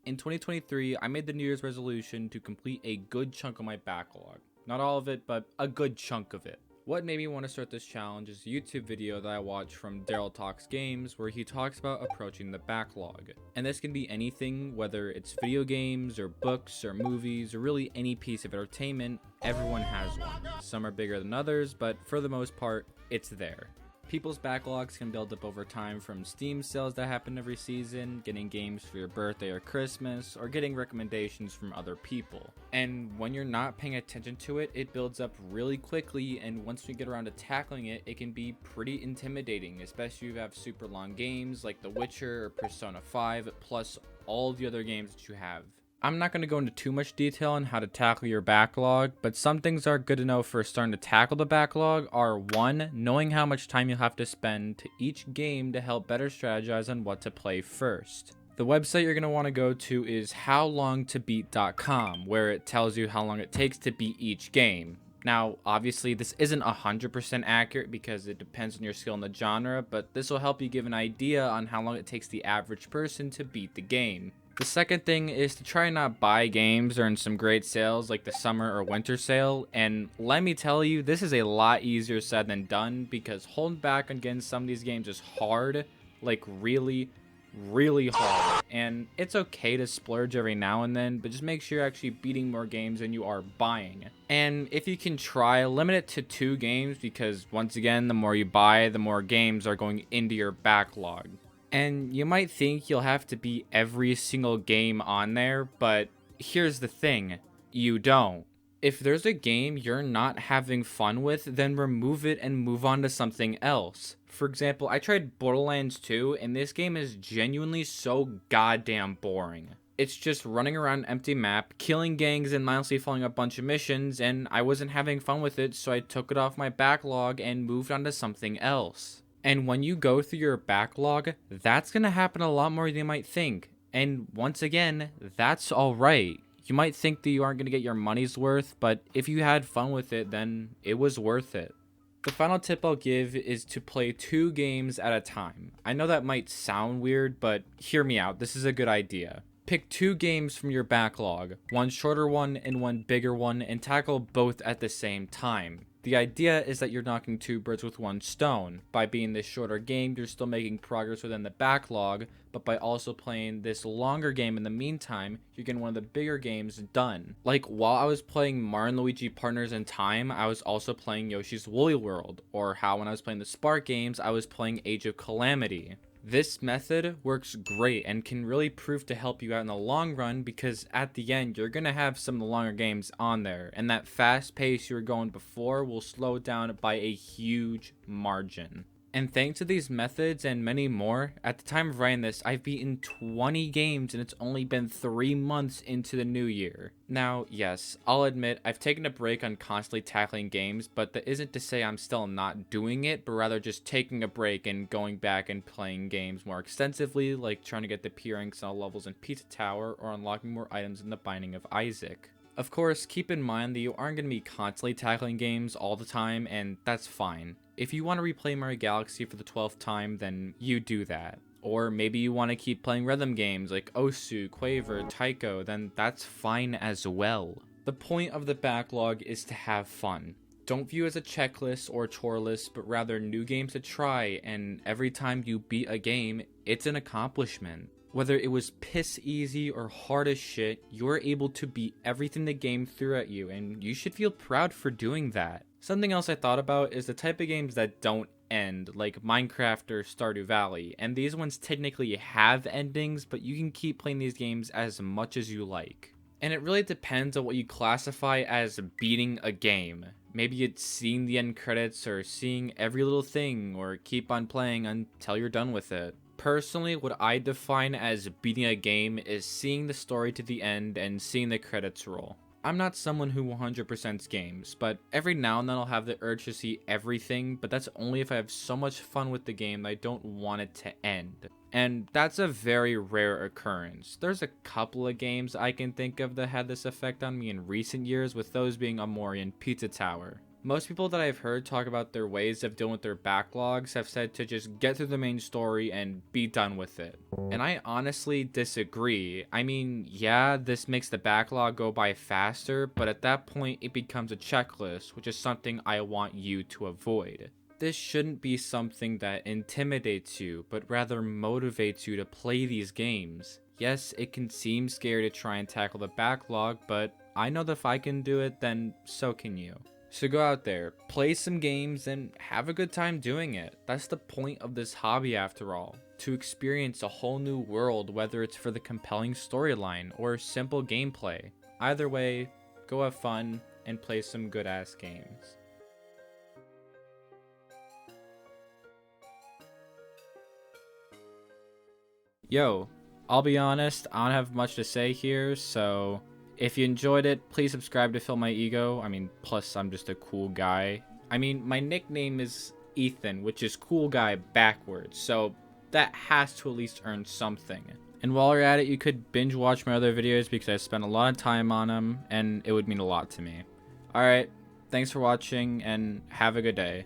In 2023, I made the New Year's resolution to complete a good chunk of my backlog. Not all of it, but a good chunk of it. What made me want to start this challenge is a YouTube video that I watched from Daryl Talks Games, where he talks about approaching the backlog. And this can be anything, whether it's video games or books or movies or really any piece of entertainment. Everyone has one. Some are bigger than others, but for the most part, it's there. People's backlogs can build up over time, from Steam sales that happen every season, getting games for your birthday or Christmas, or getting recommendations from other people. And when you're not paying attention to it, it builds up really quickly, and once you get around to tackling it, it can be pretty intimidating, especially if you have super long games like The Witcher or Persona 5, plus all the other games that you have. I'm not going to go into too much detail on how to tackle your backlog, but some things are good to know for starting to tackle the backlog are: 1. Knowing how much time you'll have to spend to each game to help better strategize on what to play first. The website you're going to want to go to is howlongtobeat.com, where it tells you how long it takes to beat each game. Now, obviously, this isn't 100% accurate because it depends on your skill in the genre, but this will help you give an idea on how long it takes the average person to beat the game. The second thing is to try and not buy games during some great sales like the summer or winter sale, and let me tell you, this is a lot easier said than done, because holding back on getting some of these games is hard, like really hard. And it's okay to splurge every now and then, but just make sure you're actually beating more games than you are buying. And if you can try, limit it to 2 games, because once again, the more you buy, the more games are going into your backlog. And you might think you'll have to beat every single game on there, but here's the thing, you don't. If there's a game you're not having fun with, then remove it and move on to something else. For example, I tried Borderlands 2, and this game is genuinely so goddamn boring. It's just running around an empty map, killing gangs and mindlessly following a bunch of missions, and I wasn't having fun with it, so I took it off my backlog and moved on to something else. And when you go through your backlog, that's going to happen a lot more than you might think. And once again, that's alright. You might think that you aren't going to get your money's worth, but if you had fun with it, then it was worth it. The final tip I'll give is to play 2 games at a time. I know that might sound weird, but hear me out, this is a good idea. Pick 2 games from your backlog, one shorter one and one bigger one, and tackle both at the same time. The idea is that you're knocking 2 birds with 1 stone. By being this shorter game, you're still making progress within the backlog, but by also playing this longer game in the meantime, you're getting one of the bigger games done. Like, while I was playing Mario and Luigi Partners in Time, I was also playing Yoshi's Woolly World, or how when I was playing the Spark games, I was playing Age of Calamity. This method works great and can really prove to help you out in the long run, because at the end you're going to have some of the longer games on there, and that fast pace you were going before will slow down by a huge margin. And thanks to these methods and many more, at the time of writing this, I've beaten 20 games and it's only been 3 months into the new year. Now, yes, I'll admit I've taken a break on constantly tackling games, but that isn't to say I'm still not doing it, but rather just taking a break and going back and playing games more extensively, like trying to get the P ranks and all levels in Pizza Tower, or unlocking more items in the Binding of Isaac. Of course, keep in mind that you aren't going to be constantly tackling games all the time, and that's fine. If you want to replay Mario Galaxy for the 12th time, then you do that. Or maybe you want to keep playing rhythm games like Osu, Quaver, Taiko, then that's fine as well. The point of the backlog is to have fun. Don't view it as a checklist or chore list, but rather new games to try, and every time you beat a game, it's an accomplishment. Whether it was piss easy or hard as shit, you're able to beat everything the game threw at you, and you should feel proud for doing that. Something else I thought about is the type of games that don't end, like Minecraft or Stardew Valley, and these ones technically have endings, but you can keep playing these games as much as you like. And it really depends on what you classify as beating a game. Maybe it's seeing the end credits, or seeing every little thing, or keep on playing until you're done with it. Personally, what I define as beating a game is seeing the story to the end and seeing the credits roll. I'm not someone who 100%s games, but every now and then I'll have the urge to see everything, but that's only if I have so much fun with the game that I don't want it to end. And that's a very rare occurrence. There's a couple of games I can think of that had this effect on me in recent years, with those being Amori and Pizza Tower. Most people that I've heard talk about their ways of dealing with their backlogs have said to just get through the main story and be done with it. And I honestly disagree. I mean, yeah, this makes the backlog go by faster, but at that point it becomes a checklist, which is something I want you to avoid. This shouldn't be something that intimidates you, but rather motivates you to play these games. Yes, it can seem scary to try and tackle the backlog, but I know that if I can do it, then so can you. So go out there, play some games, and have a good time doing it. That's the point of this hobby after all. To experience a whole new world, whether it's for the compelling storyline or simple gameplay. Either way, go have fun and play some good ass games. Yo, I'll be honest, I don't have much to say here, so if you enjoyed it, please subscribe to fill my ego. I mean, plus I'm just a cool guy. I mean, my nickname is Ethan, which is cool guy backwards, so that has to at least earn something. And while you're at it, you could binge watch my other videos because I spent a lot of time on them, and it would mean a lot to me. Alright, thanks for watching, and have a good day.